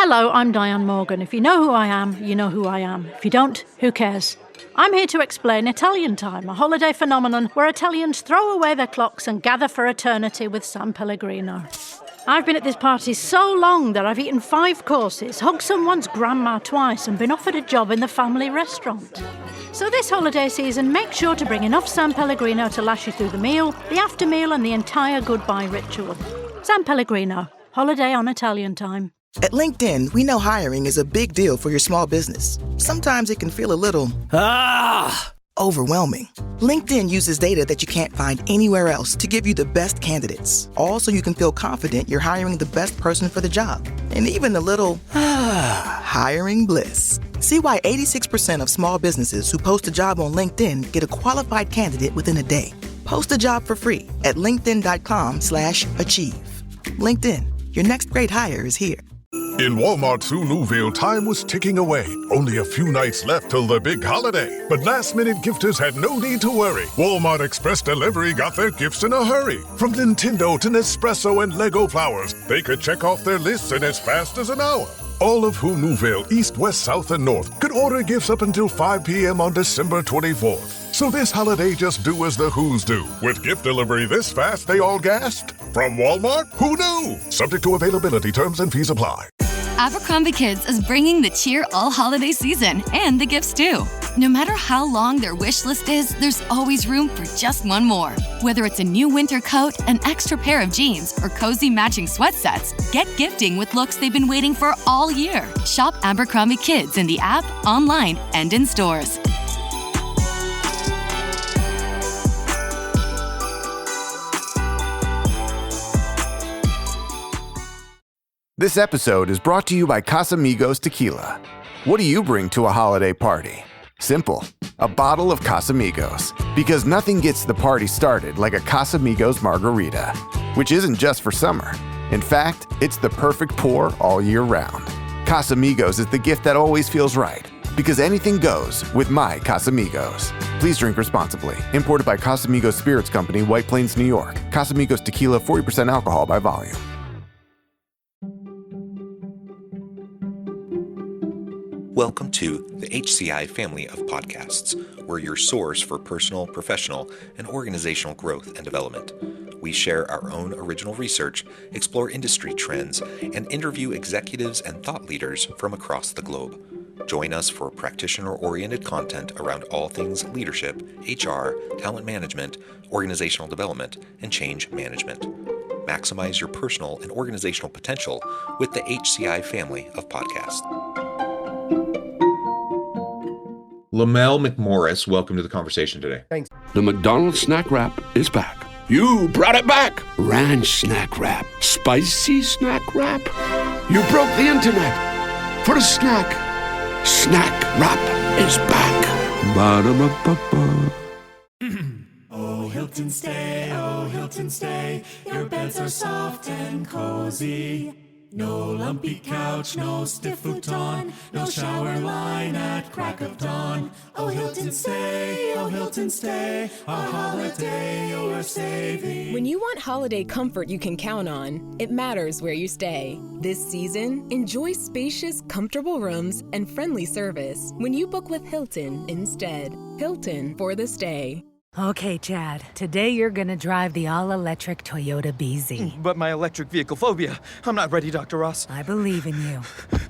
Hello, I'm Diane Morgan. If you know who I am, you know who I am. If you don't, who cares? I'm here to explain Italian Time, a holiday phenomenon where Italians throw away their clocks and gather for eternity with San Pellegrino. I've been at this party so long that I've eaten 5 courses, hugged someone's grandma twice, and been offered a job in the family restaurant. So this holiday season, make sure to bring enough San Pellegrino to last you through the meal, the after meal, and the entire goodbye ritual. San Pellegrino, holiday on Italian Time. At LinkedIn, we know hiring is a big deal for your small business. Sometimes it can feel a little overwhelming. LinkedIn uses data that you can't find anywhere else to give you the best candidates, all so you can feel confident you're hiring the best person for the job. And even a little hiring bliss. See why 86% of small businesses who post a job on LinkedIn get a qualified candidate within a day. Post a job for free at linkedin.com/achieve. LinkedIn, your next great hire is here. In Walmart's Newville, time was ticking away. Only a few nights left till the big holiday. But last-minute gifters had no need to worry. Walmart Express Delivery got their gifts in a hurry. From Nintendo to Nespresso and Lego flowers, they could check off their lists in as fast as an hour. All of Newville, East, West, South, and North could order gifts up until 5 p.m. on December 24th. So this holiday, just do as the Who's do. With gift delivery this fast, they all gasped. From Walmart, who knew? Subject to availability, terms and fees apply. Abercrombie Kids is bringing the cheer all holiday season, and the gifts too. No matter how long their wish list is, there's always room for just one more. Whether it's a new winter coat, an extra pair of jeans, or cozy matching sweat sets, get gifting with looks they've been waiting for all year. Shop Abercrombie Kids in the app, online, and in stores. This episode is brought to you by Casamigos Tequila. What do you bring to a holiday party? Simple, a bottle of Casamigos. Because nothing gets the party started like a Casamigos margarita, which isn't just for summer. In fact, it's the perfect pour all year round. Casamigos is the gift that always feels right, because anything goes with my Casamigos. Please drink responsibly. Imported by Casamigos Spirits Company, White Plains, New York. Casamigos Tequila, 40% alcohol by volume. Welcome to the HCI family of podcasts. We're your source for personal, professional, and organizational growth and development. We share our own original research, explore industry trends, and interview executives and thought leaders from across the globe. Join us for practitioner-oriented content around all things leadership, HR, talent management, organizational development, and change management. Maximize your personal and organizational potential with the HCI family of podcasts. Lamell McMorris, welcome to the conversation today. Thanks. The McDonald's snack wrap is back. You brought it back. Ranch snack wrap. Spicy snack wrap. You broke the internet for a snack. Snack wrap is back. Ba-da-ba-ba-ba. Oh, Hilton stay. Your beds are soft and cozy. No lumpy couch, no stiff futon, no shower line at crack of dawn. Oh, Hilton stay, a holiday you're saving. When you want holiday comfort you can count on, it matters where you stay. This season, enjoy spacious, comfortable rooms and friendly service when you book with Hilton instead. Hilton for the stay. Okay, Chad, today you're gonna drive the all-electric Toyota BZ. But my electric vehicle phobia. I'm not ready, Dr. Ross. I believe in you.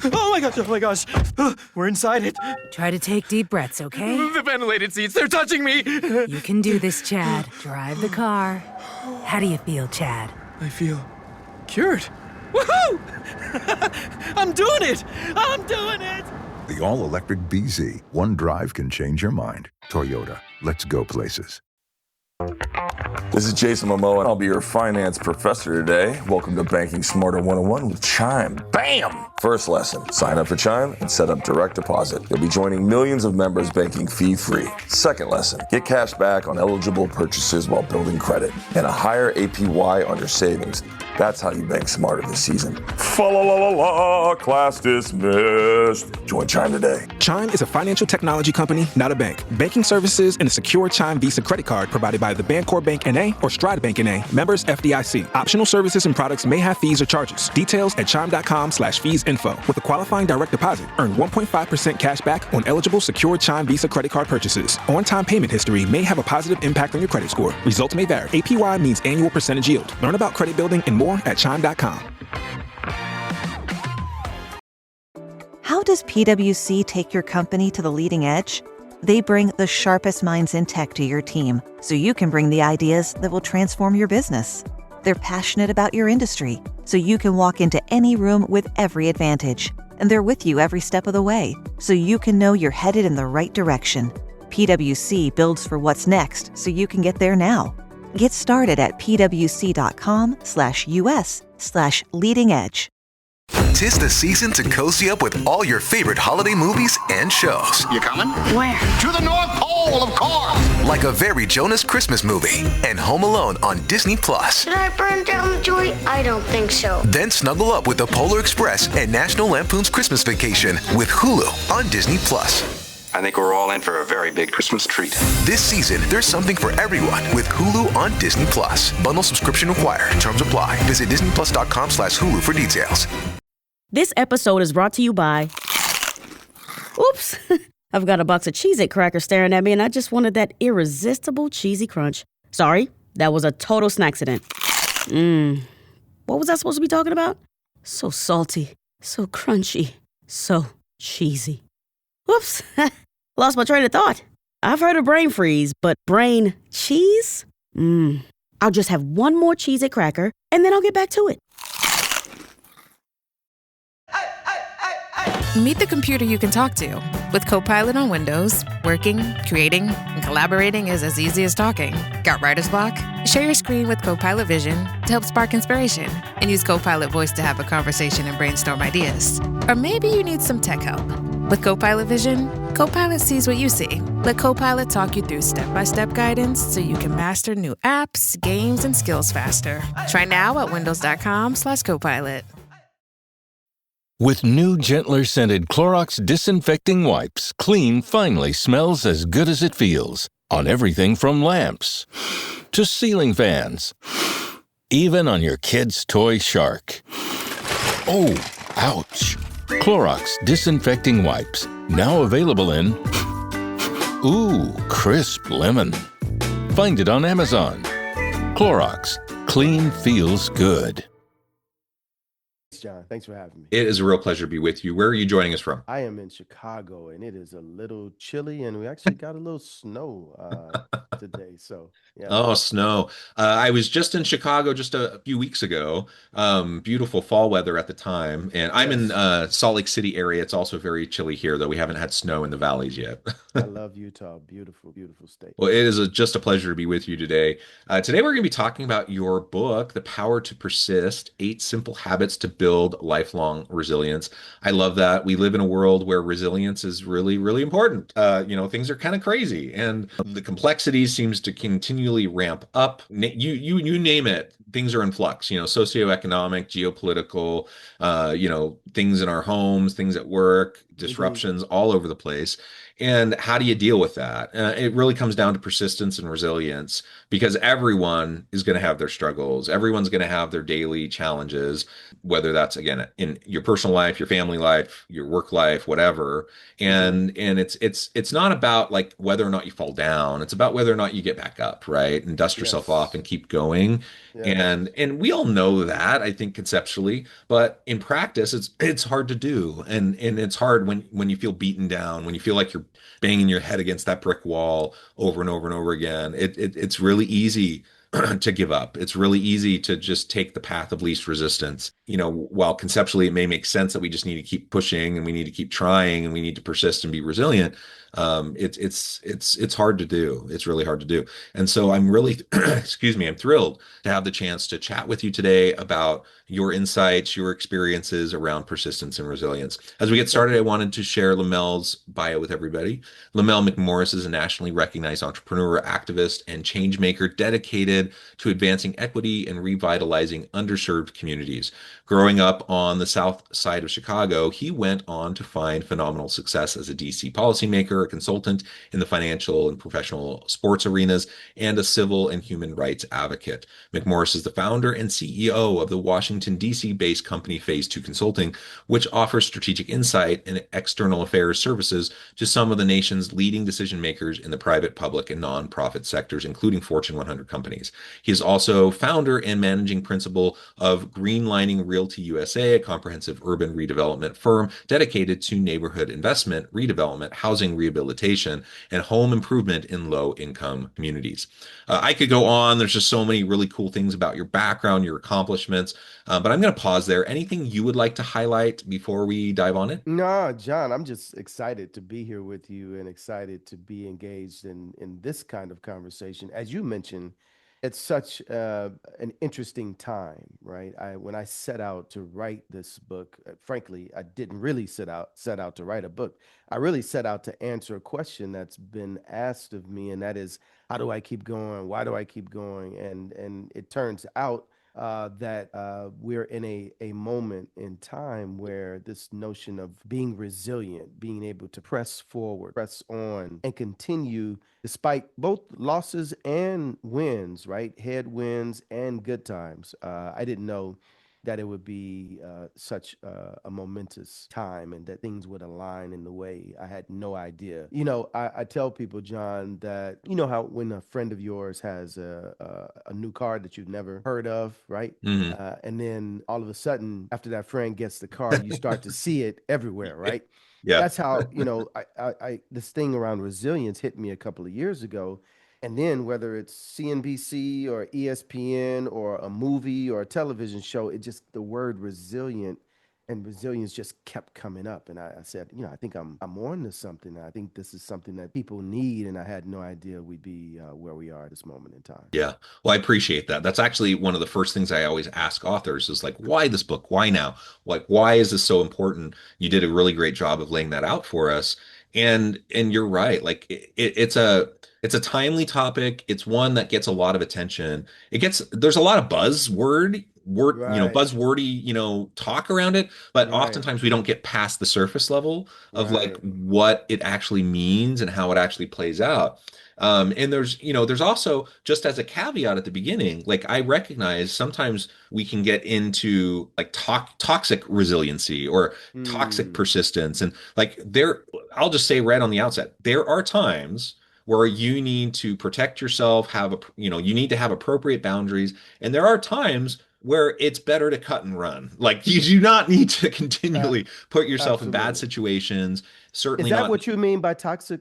Oh my gosh. We're inside it. Try to take deep breaths, okay? The ventilated seats, they're touching me. You can do this, Chad. Drive the car. How do you feel, Chad? I feel cured. Woohoo! I'm doing it! The all-electric BZ. One drive can change your mind. Toyota. Let's go places. This is Jason Momoa, and I'll be your finance professor today. Welcome to Banking Smarter 101 with Chime. Bam! First lesson, sign up for Chime and set up direct deposit. You'll be joining millions of members banking fee-free. Second lesson, get cash back on eligible purchases while building credit and a higher APY on your savings. That's how you bank smarter this season. Fa la la la la, class dismissed. Join Chime today. Chime is a financial technology company, not a bank. Banking services and a secure Chime Visa credit card provided by the Bancorp Bank N.A. or Stride Bank N.A. Members FDIC. Optional services and products may have fees or charges. Details at chime.com/fees-info. With a qualifying direct deposit, earn 1.5% cash back on eligible secure Chime Visa credit card purchases. On-time payment history may have a positive impact on your credit score. Results may vary. APY means annual percentage yield. Learn about credit building and more at chime.com. How does PwC take your company to the leading edge? They bring the sharpest minds in tech to your team, so you can bring the ideas that will transform your business. They're passionate about your industry, so you can walk into any room with every advantage. And they're with you every step of the way, so you can know you're headed in the right direction. PwC builds for what's next, so you can get there now. Get started at pwc.com/us/leading edge. 'Tis the season to cozy up with all your favorite holiday movies and shows. You coming? Where? To the North Pole, of course! Like A Very Jonas Christmas Movie and Home Alone on Disney+. Should I burn down the joint? I don't think so. Then snuggle up with The Polar Express and National Lampoon's Christmas Vacation with Hulu on Disney+. I think we're all in for a very big Christmas treat. This season, there's something for everyone with Hulu on Disney+. Bundle subscription required. Terms apply. Visit disneyplus.com/Hulu for details. This episode is brought to you by... Oops! I've got a box of Cheez-It crackers staring at me, and I just wanted that irresistible cheesy crunch. Sorry, that was a total snacksident. What was I supposed to be talking about? So salty, so crunchy, so cheesy. Whoops, lost my train of thought. I've heard of brain freeze, but brain cheese? I'll just have one more Cheez-It cracker, and then I'll get back to it. Meet the computer you can talk to. With Copilot on Windows, working, creating, and collaborating is as easy as talking. Got writer's block? Share your screen with Copilot Vision to help spark inspiration, and use Copilot Voice to have a conversation and brainstorm ideas. Or maybe you need some tech help. With Copilot Vision, Copilot sees what you see. Let Copilot talk you through step-by-step guidance so you can master new apps, games, and skills faster. Try now at windows.com/Copilot. With new, gentler scented Clorox disinfecting wipes, clean finally smells as good as it feels. On everything from lamps to ceiling fans, even on your kid's toy shark. Oh, ouch. Clorox disinfecting wipes, now available in crisp lemon. Find it on Amazon. Clorox, clean feels good. John, thanks for having me. It is a real pleasure to be with you. Where are you joining us from? I am in Chicago, and it is a little chilly, and we actually got a little snow today. So, yeah. Oh, snow. I was just in Chicago just a few weeks ago. Beautiful fall weather at the time. And I'm in Salt Lake City area. It's also very chilly here, though we haven't had snow in the valleys yet. I love Utah. Beautiful, beautiful state. Well, it is just a pleasure to be with you today. Today, we're going to be talking about your book, The Power to Persist, 8 Simple Habits to Build Lifelong Resilience. I love that. We live in a world where resilience is really, really important. Things are kind of crazy, and the complexity seems to continually ramp up. You name it, things are in flux. Socioeconomic, geopolitical, things in our homes, things at work, disruptions all over the place. And how do you deal with that? It really comes down to persistence and resilience, because everyone is going to have their struggles. Everyone's going to have their daily challenges, whether that's, again, in your personal life, your family life, your work life, whatever. And it's not about like whether or not you fall down. It's about whether or not you get back up, right? And dust yourself off and keep going. Yeah. And we all know that, I think, conceptually, but in practice, it's hard to do. And it's hard when you feel beaten down, when you feel like you're banging your head against that brick wall over and over and over again. It's really easy to give up. It's really easy to just take the path of least resistance. While conceptually it may make sense that we just need to keep pushing and we need to keep trying and we need to persist and be resilient. It's hard to do. It's really hard to do. And so I'm really, I'm thrilled to have the chance to chat with you today about your insights, your experiences around persistence and resilience. As we get started, I wanted to share Lamell's bio with everybody. Lamell McMorris is a nationally recognized entrepreneur, activist, and changemaker dedicated dedicated to advancing equity and revitalizing underserved communities. Growing up on the south side of Chicago, he went on to find phenomenal success as a DC policymaker, a consultant in the financial and professional sports arenas, and a civil and human rights advocate. McMorris is the founder and CEO of the Washington, D.C. based company Phase 2 Consulting, which offers strategic insight and external affairs services to some of the nation's leading decision makers in the private, public, and nonprofit sectors, including Fortune 100 companies. He is also founder and managing principal of Greenlining Realty USA, a comprehensive urban redevelopment firm dedicated to neighborhood investment, redevelopment, housing rehabilitation, and home improvement in low-income communities. I could go on. There's just so many really cool things about your background, your accomplishments, but I'm going to pause there. Anything you would like to highlight before we dive on it? No, John, I'm just excited to be here with you and excited to be engaged in this kind of conversation. As you mentioned, it's such an interesting time, right? When I set out to write this book, frankly, I didn't really set out to write a book. I really set out to answer a question that's been asked of me, and that is, how do I keep going? Why do I keep going? And it turns out that we're in a moment in time where this notion of being resilient, being able to press forward, press on, and continue despite both losses and wins, right? Headwinds and good times. I didn't know that it would be such a momentous time and that things would align in the way. I had no idea. I tell people, John, that you know how when a friend of yours has a new car that you've never heard of, right? And then all of a sudden, after that friend gets the car, you start to see it everywhere, right? Yeah. That's how, this thing around resilience hit me a couple of years ago. And then whether it's CNBC or ESPN or a movie or a television show, the word resilient and resilience just kept coming up. And I said, I think I'm on to something. I think this is something that people need. And I had no idea we'd be where we are at this moment in time. Yeah. Well, I appreciate that. That's actually one of the first things I always ask authors is like, why this book? Why now? Like, why is this so important? You did a really great job of laying that out for us. And you're right. Like it's a timely topic. It's one that gets a lot of attention. There's a lot of buzzwordy, talk around it, but oftentimes we don't get past the surface level of like what it actually means and how it actually plays out. And there's also, just as a caveat at the beginning, like I recognize sometimes we can get into like toxic resiliency or toxic persistence. And I'll just say right on the outset, there are times where you need to protect yourself, you need to have appropriate boundaries. And there are times where it's better to cut and run. Like you do not need to continually put yourself in bad situations. Certainly Is that not. what you mean by toxic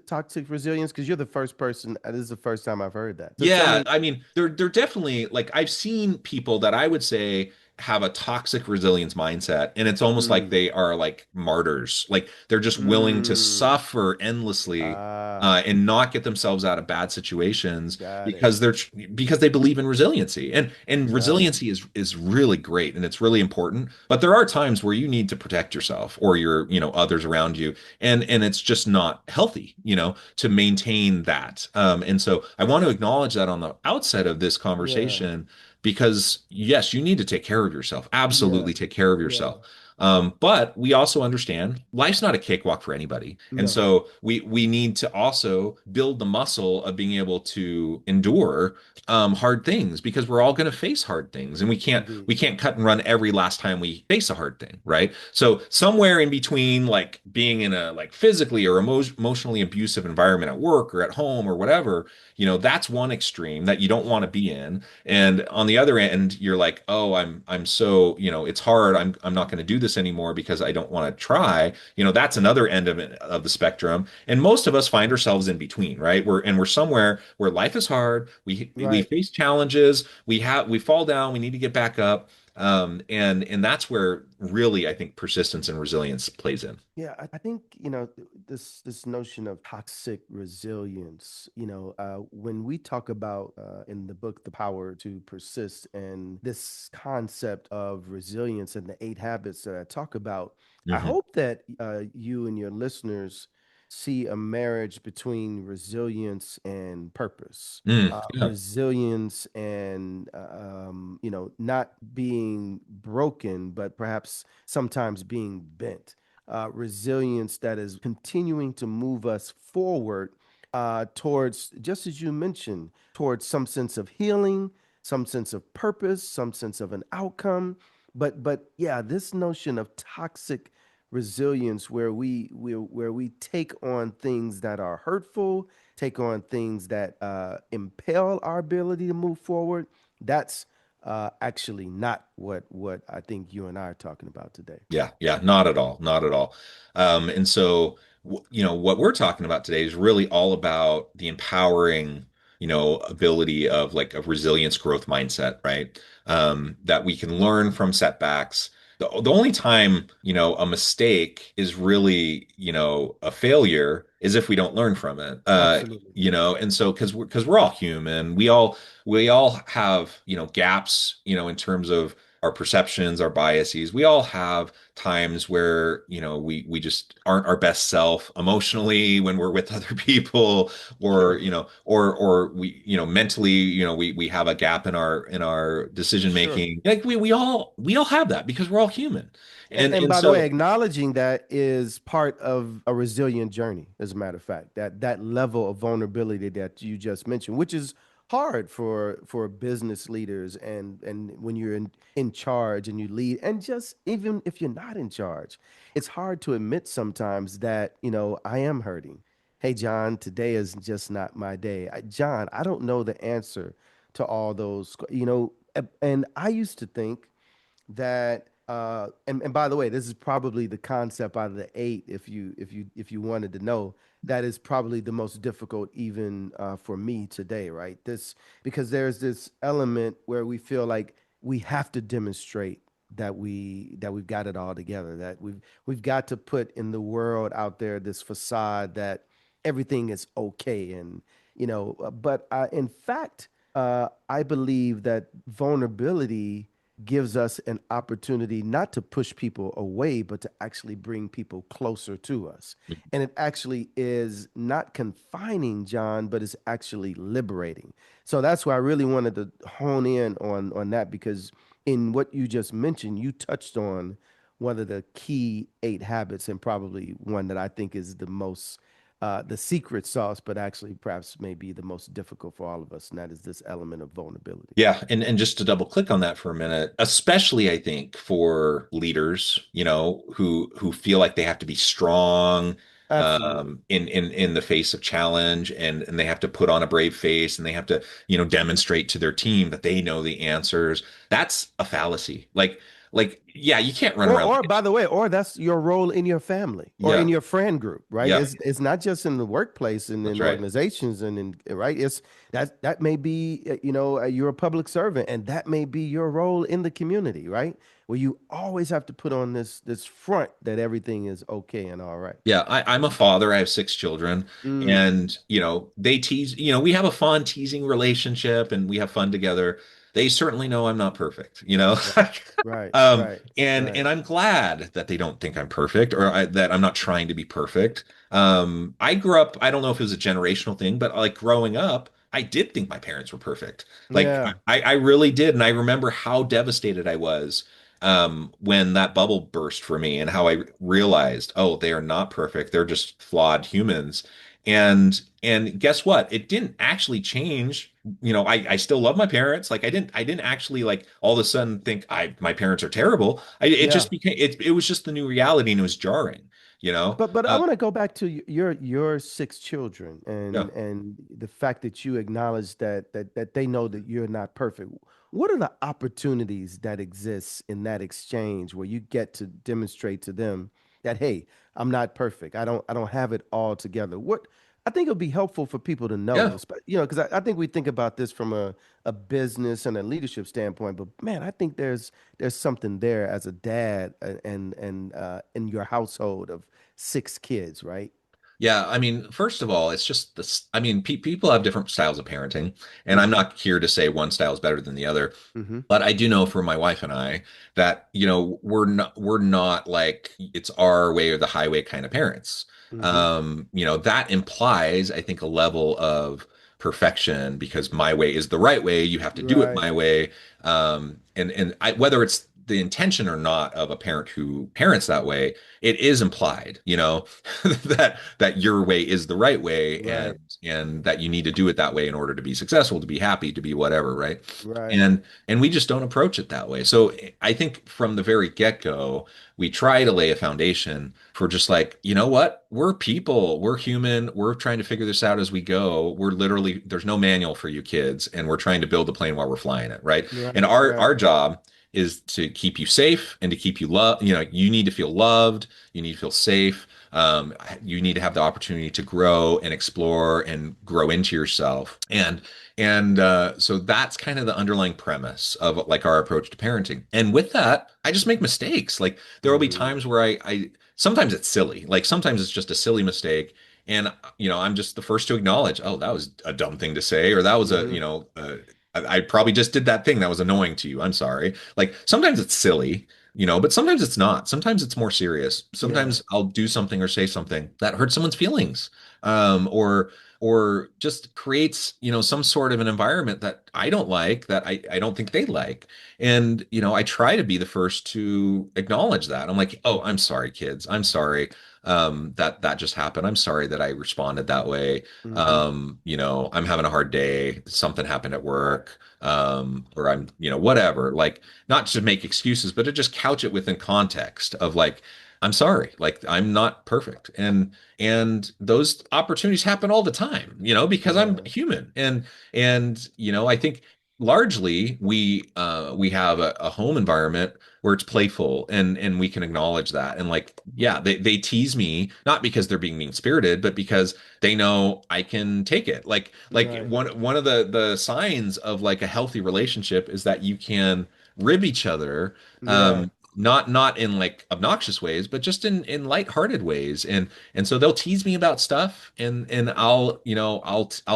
resilience? Because you're the first person. This is the first time I've heard that. So Yeah, I mean, they're definitely like I've seen people that I would say have a toxic resilience mindset, and it's almost like they are like martyrs. Like they're just willing to suffer endlessly and not get themselves out of bad situations because they believe in resiliency. And resiliency is really great and it's really important. But there are times where you need to protect yourself or your others around you, and it's just not healthy to maintain that. And so I want to acknowledge that on the outset of this conversation. Because yes, you need to take care of yourself. Absolutely take care of yourself. But we also understand life's not a cakewalk for anybody. And so we need to also build the muscle of being able to endure hard things, because we're all going to face hard things, and we can't cut and run every last time we face a hard thing, right? So somewhere in between, like being in a like physically or emotionally abusive environment at work or at home or whatever, that's one extreme that you don't want to be in. And on the other end, you're like, oh, I'm so, it's hard. I'm not going to do this anymore because I don't want to try. That's another end of the spectrum. And most of us find ourselves in between, right? We're somewhere where life is hard. We face challenges. We fall down. We need to get back up. And that's where really I think persistence and resilience plays in. Yeah, I think this notion of toxic resilience. When we talk about in the book The Power to Persist, and this concept of resilience and the 8 habits that I talk about, I hope that you and your listeners see a marriage between resilience and purpose. Yeah. Resilience and not being broken, but perhaps sometimes being bent. Resilience that is continuing to move us forward towards, just as you mentioned, towards some sense of healing, some sense of purpose, some sense of an outcome. But yeah, this notion of toxic resilience where we take on things that are hurtful, take on things that impel our ability to move forward. That's actually not what I think you and I are talking about today. Yeah, not at all, not at all. And so, what we're talking about today is really all about the empowering, ability of like a resilience growth mindset, right? That we can learn from setbacks. The only time, a mistake is really, a failure is if we don't learn from it. Absolutely. And so because we're all human, we all have, gaps, in terms of our perceptions, our biases. We all have times where, we just aren't our best self emotionally when we're with other people, or, Sure. or we, mentally, we have a gap in our decision Sure. making. Like we all have that because we're all human. And And and by the way, so acknowledging that is part of a resilient journey, as a matter of fact, that level of vulnerability that you just mentioned, which is hard for business leaders and when you're in charge and you lead, and just even if you're not in charge, it's hard to admit sometimes that, I am hurting. Hey, John, today is just not my day. John, I don't know the answer to all those, and I used to think that and by the way, this is probably the concept out of the eight, if you wanted to know, that is probably the most difficult even for me today, right? This, because there's this element where we feel like we have to demonstrate that we've got it all together, that we've got to put in the world out there this facade that everything is okay. And but in fact, I believe that vulnerability gives us an opportunity not to push people away, but to actually bring people closer to us. And it actually is not confining, John, but it's actually liberating. So that's why I really wanted to hone in on that, because in what you just mentioned, you touched on one of the key eight habits, and probably one that I think is the most the secret sauce, but actually perhaps maybe the most difficult for all of us, and that is this element of vulnerability. Yeah, and just to double click on that for a minute, especially I think for leaders, who feel like they have to be strong Absolutely. in the face of challenge, and they have to put on a brave face, and they have to, demonstrate to their team that they know the answers. That's a fallacy. Like yeah, you can't run around Or like, by the way, or that's your role in your family or yeah, in your friend group, right? yeah, It's not just in the workplace and that's in right. organizations and in right. It's that may be you're a public servant, and that may be your role in the community, right? Where you always have to put on this front that everything is okay and all right. Yeah, I'm a father. I have six children, Mm, and they tease. We have a fun teasing relationship, and we have fun together. They certainly know I'm not perfect. right, right, Um, right, and right. and I'm glad that they don't think I'm perfect, or that I'm not trying to be perfect. I grew up. I don't know if it was a generational thing, but like growing up, I did think my parents were perfect. Like Yeah, I really did, and I remember how devastated I was when that bubble burst for me, and how I realized, oh, they are not perfect. They're just flawed humans. And guess what? It didn't actually change. I still love my parents. Like I didn't actually like all of a sudden think my parents are terrible. It yeah. just became it was just the new reality, and it was jarring, you know? But I Uh, want to go back to your six children yeah. and the fact that you acknowledge that they know that you're not perfect. What are the opportunities that exist in that exchange where you get to demonstrate to them that, hey, I'm not perfect. I don't have it all together. What I think it would be helpful for people to know, Yeah. because I think we think about this from a business and a leadership standpoint, but man, I think there's something there as a dad and in your household of six kids, right? Yeah, I mean, first of all, it's just this. I mean, people have different styles of parenting, and I'm Mm-hmm. not here to say one style is better than the other. Mm-hmm. But I do know for my wife and I that, we're not like it's our way or the highway kind of parents. Mm-hmm. That implies, I think, a level of perfection because my way is the right way. You have to do it Right. my way. Whether it's the intention or not of a parent who parents that way, it is implied, that your way is the right way, and Right. that you need to do it that way in order to be successful, to be happy, to be whatever, right? Right. And we just don't approach it that way. So I think from the very get-go, we try to lay a foundation for just like, you know what? We're people, we're human, we're trying to figure this out as we go. We're literally, there's no manual for you kids, and we're trying to build a plane while we're flying it, right? And Right. our Right. job is to keep you safe and to keep you love. You need to feel loved, you need to feel safe. You need to have the opportunity to grow and explore and grow into yourself. So that's kind of the underlying premise of like our approach to parenting. And with that, I just make mistakes. Like there will be Mm. times where I sometimes it's silly. Like sometimes it's just a silly mistake. And I'm just the first to acknowledge, oh, that was a dumb thing to say, or that was Mm-hmm. I probably just did that thing that was annoying to you. I'm sorry. Like sometimes it's silly, but sometimes it's not. Sometimes it's more serious. Yeah. Sometimes I'll do something or say something that hurts someone's feelings, or just creates, some sort of an environment that I don't like, that I don't think they like. And, I try to be the first to acknowledge that. I'm like, oh, I'm sorry, kids. I'm sorry that just happened. I'm sorry that I responded that way. Mm-hmm. I'm having a hard day. Something happened at work. Or I'm, whatever. Like, not to make excuses, but to just couch it within context of like, I'm sorry, like I'm not perfect. And those opportunities happen all the time, because I'm Yeah. human. And I think largely we have a home environment where it's playful, and we can acknowledge that. And like, yeah, they tease me not because they're being mean-spirited, but because they know I can take it. Like Right. one of the signs of like a healthy relationship is that you can rib each other, Yeah. not in like obnoxious ways, but just in lighthearted ways. And so they'll tease me about stuff, and I'll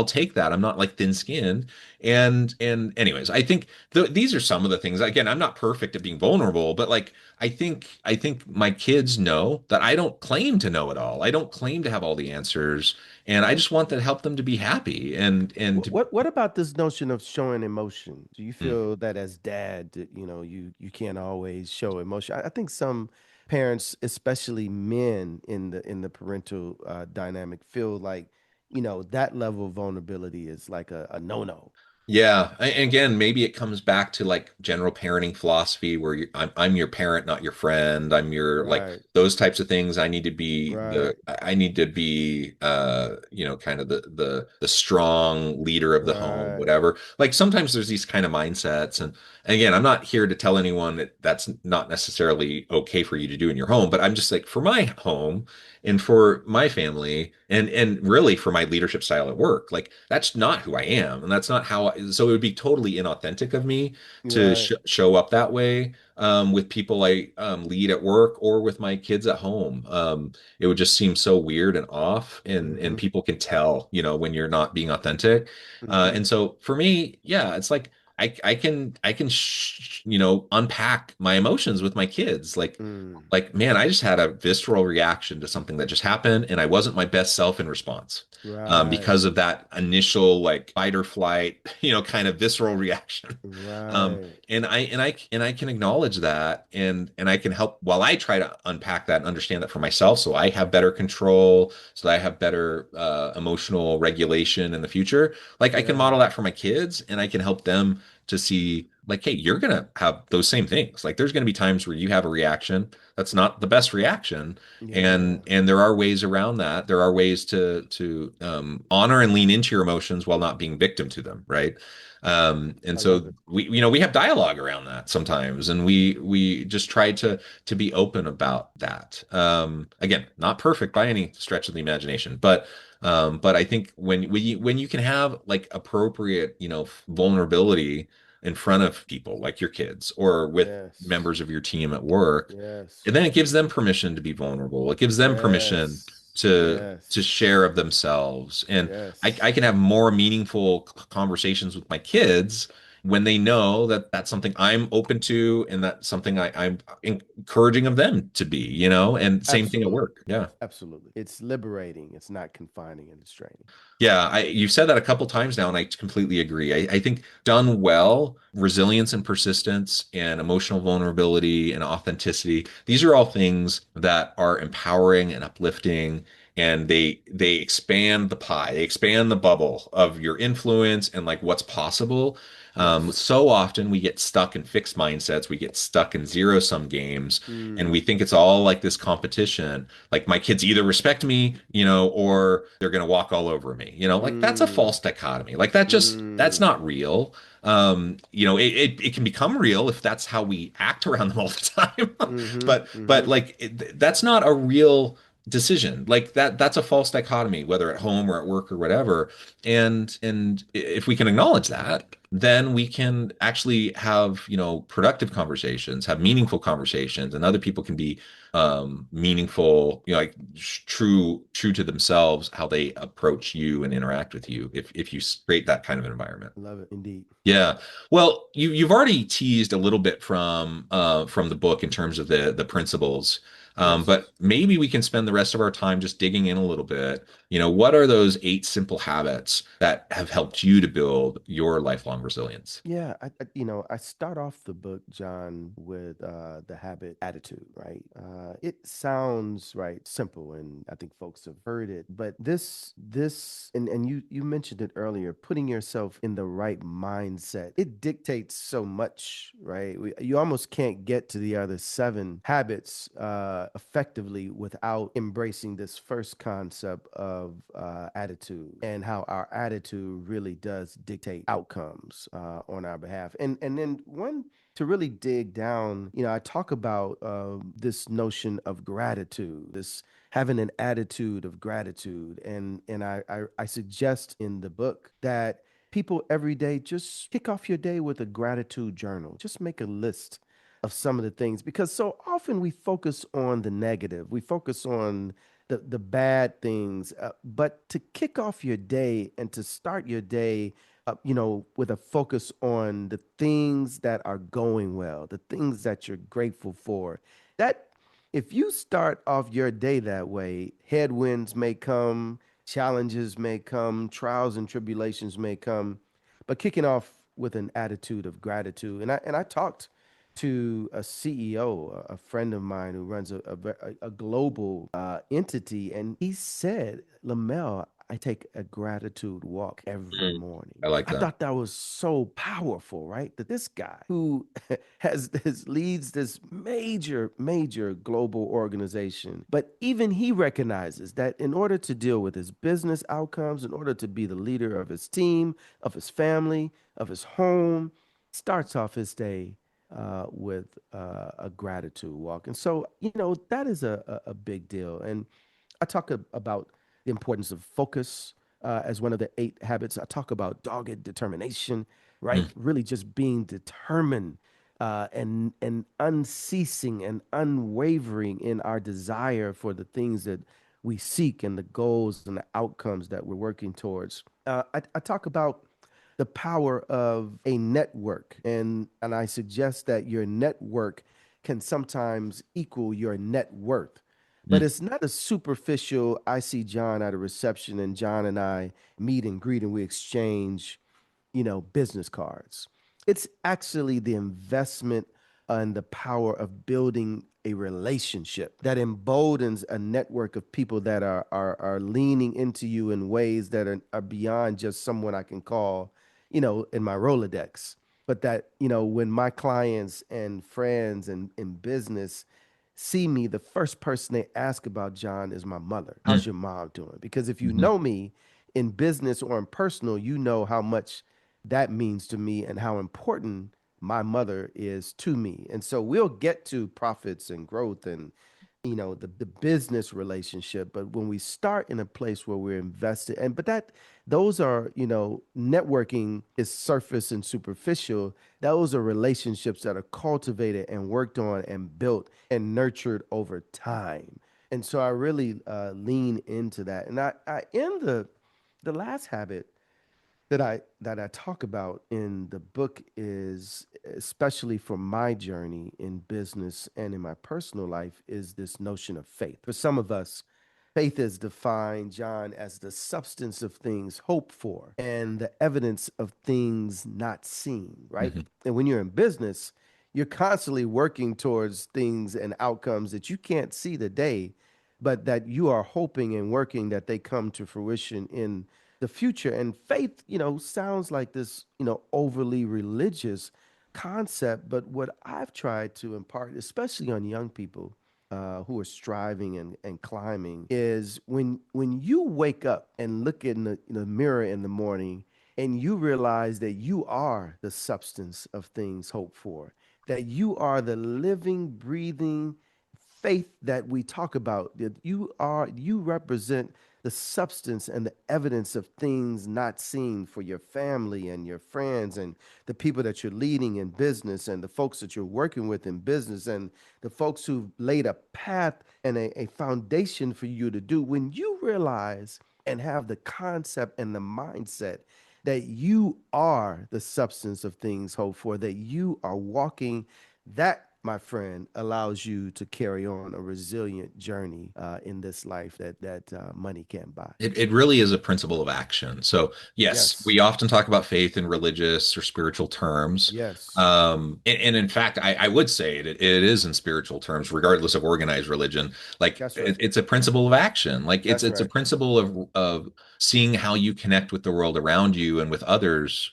take that. I'm not like thin-skinned. And anyways, I think these are some of the things. Again, I'm not perfect at being vulnerable, but like I think my kids know that I don't claim to know it all. I don't claim to have all the answers, and I just want to help them to be happy and What about this notion of showing emotion? Do you Mm. feel that as dad, that, you can't always show emotion? I think some parents, especially men in the parental dynamic, feel like, that level of vulnerability is like a no-no. Yeah, and again, maybe it comes back to like general parenting philosophy where I'm your parent, not your friend. I'm your like Right. those types of things. I need to be Right. kind of the strong leader of the home, Right. whatever. Like sometimes there's these kind of mindsets, and again, I'm not here to tell anyone that that's not necessarily okay for you to do in your home, but I'm just like for my home and for my family and really for my leadership style at work, like that's not who I am, and that's not how so it would be totally inauthentic of me to Right. show up that way with people I lead at work or with my kids at home. It would just seem so weird and off, and Mm-hmm. people can tell, when you're not being authentic. Mm-hmm. And so for me, yeah, it's like I can unpack my emotions with my kids. Mm. Like, man, I just had a visceral reaction to something that just happened, and I wasn't my best self in response, Right. because of that initial like fight or flight, kind of visceral reaction. Right. And I can acknowledge that, and I can help while I try to unpack that and understand that for myself, so I have better control, so that I have better emotional regulation in the future. Like I can Yeah. model that for my kids, and I can help them to see like, hey, you're gonna have those same things. Like there's gonna be times where you have a reaction that's not the best reaction, Yeah. and there are ways around that. There are ways to honor and lean into your emotions while not being victim to them, right? And I love so it. we have dialogue around that sometimes, and we just try to be open about that. Again, not perfect by any stretch of the imagination, but I think when you can have like appropriate, vulnerability in front of people like your kids or with Yes. members of your team at work, Yes. and then it gives them permission to be vulnerable. It gives them permission Yes. to share of themselves. And Yes. I can have more meaningful conversations with my kids when they know that that's something I'm open to and that's something I'm encouraging of them to be, and same thing at Absolutely. work. Yeah. Absolutely. It's liberating. It's not confining and restraining. Yeah, you've said that a couple times now, and I completely agree. I think done well, resilience and persistence and emotional vulnerability and authenticity, these are all things that are empowering and uplifting, and they expand the pie, they expand the bubble of your influence and like what's possible. So often we get stuck in fixed mindsets, we get stuck in zero-sum games, and we think it's all like this competition. Like my kids either respect me, or they're gonna walk all over me. Like that's a false dichotomy. Like that's not real. It can become real if that's how we act around them all the time. But like that's not a real decision. Like that's a false dichotomy, whether at home or at work or whatever. And if we can acknowledge that, then we can actually have, productive conversations, have meaningful conversations, and other people can be meaningful, like true to themselves, how they approach you and interact with you if you create that kind of environment. Love it, indeed. Yeah. Well, you've already teased a little bit from the book in terms of the principles. But maybe we can spend the rest of our time just digging in a little bit. What are those 8 simple habits that have helped you to build your lifelong resilience? Yeah, I start off the book, John, with the habit attitude, right? It sounds right simple, and I think folks have heard it, but and you mentioned it earlier, putting yourself in the right mindset, it dictates so much, right? You almost can't get to the other 7 habits effectively without embracing this first concept of attitude, and how our attitude really does dictate outcomes on our behalf. And then one to really dig down, I talk about this notion of gratitude, this having an attitude of gratitude, and I suggest in the book that people every day just kick off your day with a gratitude journal. Just make a list of some of the things, because so often we focus on the negative, we focus on the bad things, but to kick off your day and to start your day with a focus on the things that are going well, the things that you're grateful for, that if you start off your day that way, headwinds may come, challenges may come, trials and tribulations may come, but kicking off with an attitude of gratitude. And I talked to a CEO, a friend of mine who runs a global entity, and he said, Lamell, I take a gratitude walk every morning. I like that. I thought that was so powerful, right? That this guy who leads this major global organization, but even he recognizes that in order to deal with his business outcomes, in order to be the leader of his team, of his family, of his home, starts off his day with a gratitude walk. And so, that is a big deal. And I talk about the importance of focus as one of the 8 habits. I talk about dogged determination, right? Really just being determined and unceasing and unwavering in our desire for the things that we seek and the goals and the outcomes that we're working towards. I talk about the power of a network, and I suggest that your network can sometimes equal your net worth. But it's not a superficial, I see John at a reception and John and I meet and greet and we exchange, business cards. It's actually the investment and the power of building a relationship that emboldens a network of people that are leaning into you in ways that are beyond just someone I can call, in my Rolodex. But that, when my clients and friends and in business see me, the first person they ask about, John, is my mother. How's your mom doing? Because if you know me in business or in personal, you know how much that means to me and how important my mother is to me. And so we'll get to profits and growth and the business relationship, but when we start in a place where we're invested, those are, networking is surface and superficial. Those are relationships that are cultivated and worked on and built and nurtured over time. And so I really lean into that. And I in the last habit that I talk about in the book is, especially for my journey in business and in my personal life, is this notion of faith. For some of us, faith is defined, John, as the substance of things hoped for and the evidence of things not seen, right? And when you're in business, you're constantly working towards things and outcomes that you can't see today, but that you are hoping and working that they come to fruition in the future. And faith, sounds like this, overly religious concept. But what I've tried to impart, especially on young people who are striving and climbing, is when you wake up and look in the mirror in the morning and you realize that you are the substance of things hoped for, that you are the living, breathing faith that we talk about, that you represent the substance and the evidence of things not seen for your family and your friends and the people that you're leading in business and the folks that you're working with in business and the folks who've laid a path and a foundation for you to do. When you realize and have the concept and the mindset that you are the substance of things hoped for, that you are walking, that, my friend, allows you to carry on a resilient journey in this life that money can't buy. It really is a principle of action. So yes, we often talk about faith in religious or spiritual terms. Yes. And in fact, I would say it is in spiritual terms, regardless of organized religion. Like it's a principle of action. Like it's a principle of seeing how you connect with the world around you and with others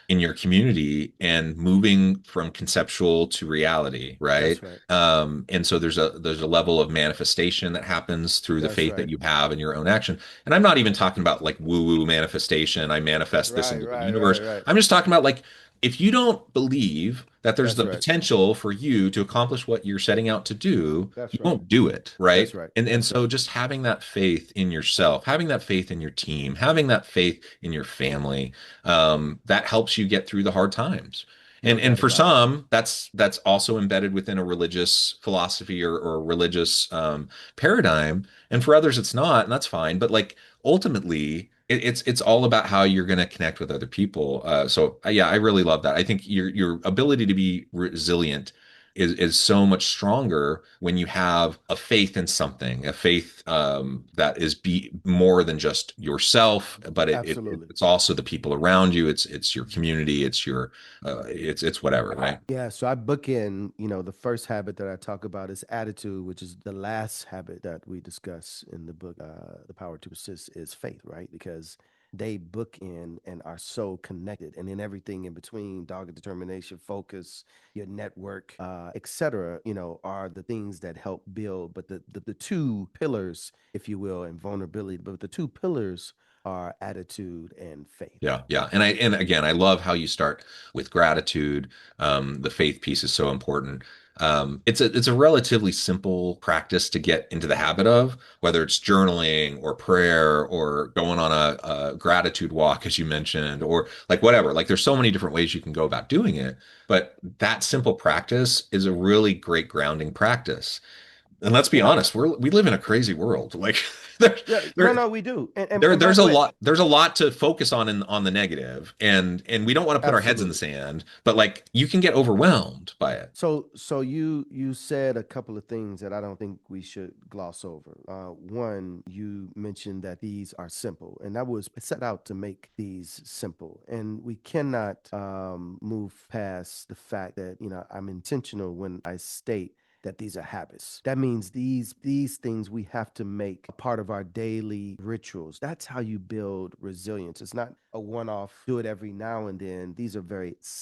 in your community and moving from conceptual to reality, right? And so there's a level of manifestation that happens through the faith that you have in your own action. And I'm not even talking about like woo-woo manifestation. I manifest this into the universe. I'm just talking about like, if you don't believe that there's the potential for you to accomplish what you're setting out to do, you won't do it, right? And so just having that faith in yourself, having that faith in your team, having that faith in your family, that helps you get through the hard times. And for some, that's also embedded within a religious philosophy or religious paradigm. And for others, it's not, and that's fine. But like ultimately, it's all about how you're going to connect with other people. So yeah, I really love that. I think your ability to be resilient is so much stronger when you have a faith in something, a faith that is more than just yourself, but it's also the people around you. It's your community. It's your it's whatever, right? Yeah. So I bookend, the first habit that I talk about is attitude, which is the last habit that we discuss in the book. The Power to Persist is faith, right? Because they bookend and are so connected, and then everything in between, dogged determination, focus, your network, etc., are the things that help build. But the two pillars, if you will, and vulnerability, but the two pillars are attitude and faith. Yeah. And again, I love how you start with gratitude. The faith piece is so important. It's a relatively simple practice to get into the habit of, whether it's journaling or prayer or going on a gratitude walk, as you mentioned, or like whatever. Like there's so many different ways you can go about doing it, but that simple practice is a really great grounding practice. And let's be honest, we live in a crazy world. Like we do. And there's a lot to focus on the negative, and we don't want to put our heads in the sand, but like you can get overwhelmed by it. So you said a couple of things that I don't think we should gloss over. One, you mentioned that these are simple, and that was set out to make these simple, and we cannot move past the fact that I'm intentional when I state that these are habits. That means these things we have to make a part of our daily rituals. That's how you build resilience. It's not a one-off, do it every now and then. These are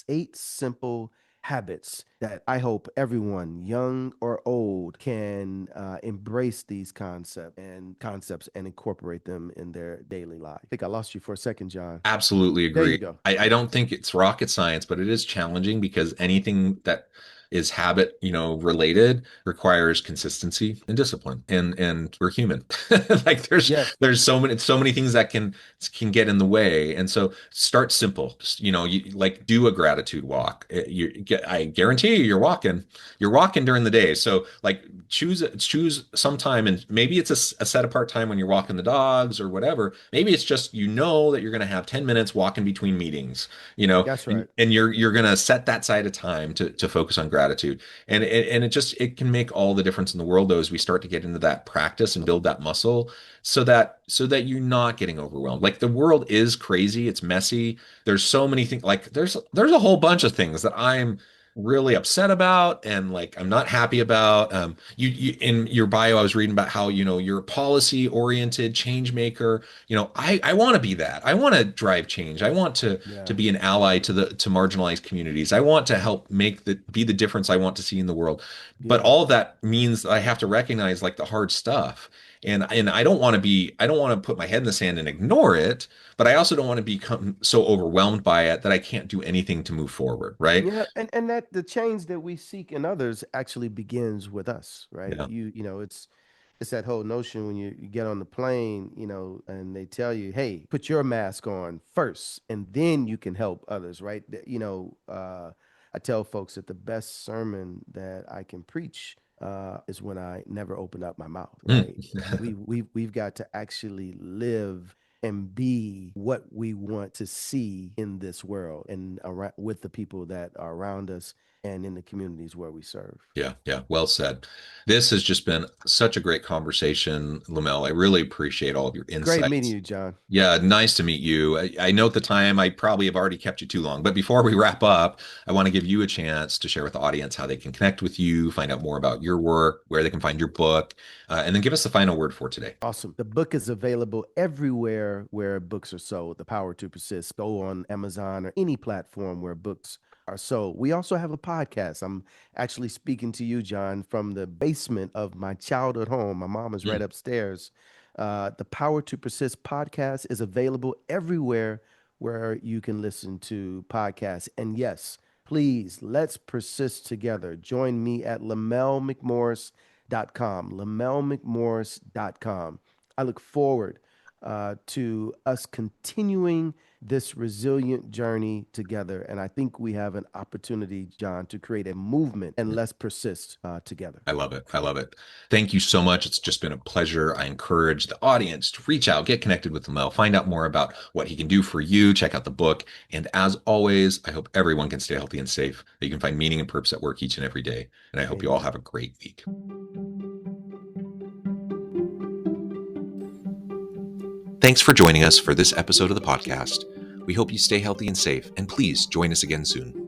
8 simple habits that I hope everyone, young or old, can embrace these concepts and incorporate them in their daily life. I think I lost you for a second, John. Absolutely agree. There you go. I don't think it's rocket science, but it is challenging because anything that is habit, related requires consistency and discipline, and we're human. Like there's so many things that can get in the way. And so start simple. Just, you like do a gratitude walk. I guarantee guarantee you're walking during the day. So like choose some time, and maybe it's a set apart time when you're walking the dogs or whatever. Maybe it's just, that you're going to have 10 minutes walking between meetings, That's right. and you're going to set that side of time to focus on gratitude. And it can make all the difference in the world, though, as we start to get into that practice and build that muscle, so that you're not getting overwhelmed. Like, the world is crazy, it's messy. There's so many things. Like, there's a whole bunch of things that I'm really upset about, and like I'm not happy about. You in your bio, I was reading about how you're a policy oriented change maker. I want to be that. I want to drive change. I want to be an ally to marginalized communities. I want to help be the difference I want to see in the world. But all of that means that I have to recognize like the hard stuff. And I don't want to put my head in the sand and ignore it, but I also don't want to become so overwhelmed by it that I can't do anything to move forward, right? Yeah, and that the change that we seek in others actually begins with us, right? Yeah. It's that whole notion when you get on the plane, and they tell you, hey, put your mask on first, and then you can help others, right? I tell folks that the best sermon that I can preach is when I never open up my mouth, right? We've got to actually live and be what we want to see in this world, and with the people that are around us and in the communities where we serve. Yeah. Well said. This has just been such a great conversation, Lamell. I really appreciate all of your insights. Great meeting you, John. Yeah, nice to meet you. I note the time. I probably have already kept you too long, but before we wrap up, I want to give you a chance to share with the audience how they can connect with you, find out more about your work, where they can find your book, and then give us the final word for today. Awesome. The book is available everywhere where books are sold. The Power to Persist. Go on Amazon or any platform where books are sold. We also have a podcast. I'm actually speaking to you, John, from the basement of my childhood home. My mom is right upstairs. The Power to Persist podcast is available everywhere where you can listen to podcasts. And yes, please, let's persist together. Join me at lamellmcmorris.com, lamellmcmorris.com. I look forward to us continuing this resilient journey together. And I think we have an opportunity, John, to create a movement, and let's persist together. I love it. Thank you so much. It's just been a pleasure. I encourage the audience to reach out, get connected with Lamell, find out more about what he can do for you, check out the book. And as always, I hope everyone can stay healthy and safe, that you can find meaning and purpose at work each and every day. And I hope you all have a great week. Thanks for joining us for this episode of the podcast. We hope you stay healthy and safe, and please join us again soon.